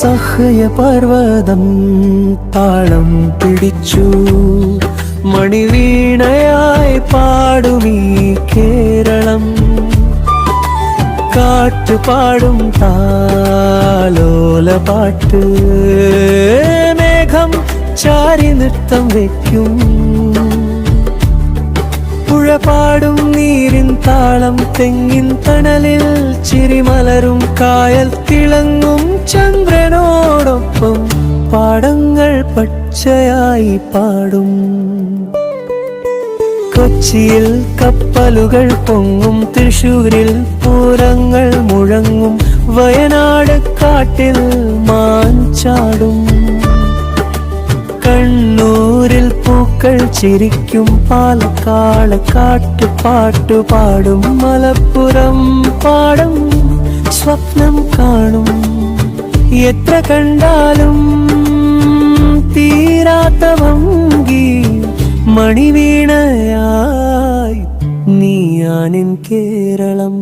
സഹ്യപർവ്വതം താളം പിടിച്ചു മണിവീണയായി പാടുമീ കേരളം. കാറ്റുപാടും താലോലപാട്ട് മേഘം ചാരി നൃത്തം വയ്ക്കും. പുഴപാടും നീരിൻ താളം തെങ്ങിൻ തണലിൽ ചിരിമലരും കായൽ തിളങ്ങും ചന്ദ്രനോടൊപ്പം പാടങ്ങൾ പച്ചയായി പാടും. കൊച്ചിയിൽ കപ്പലുകൾ പൊങ്ങും, തൃശൂരിൽ പൂരങ്ങൾ മുഴങ്ങും, വയനാട് കാട്ടിൽ മാഞ്ചാടും. കണ്ണൂരിൽ പൂക്കൾ ചിരിക്കും, പാലക്കാട് കാട്ടുപാട്ടു പാടും, മലപ്പുറം പാടും സ്വപ്നം കാണും. എത്ര കണ്ടാലും തീരാത്ത വങ്കി മണിവീണയായി നീയാനിൻ കേരളം.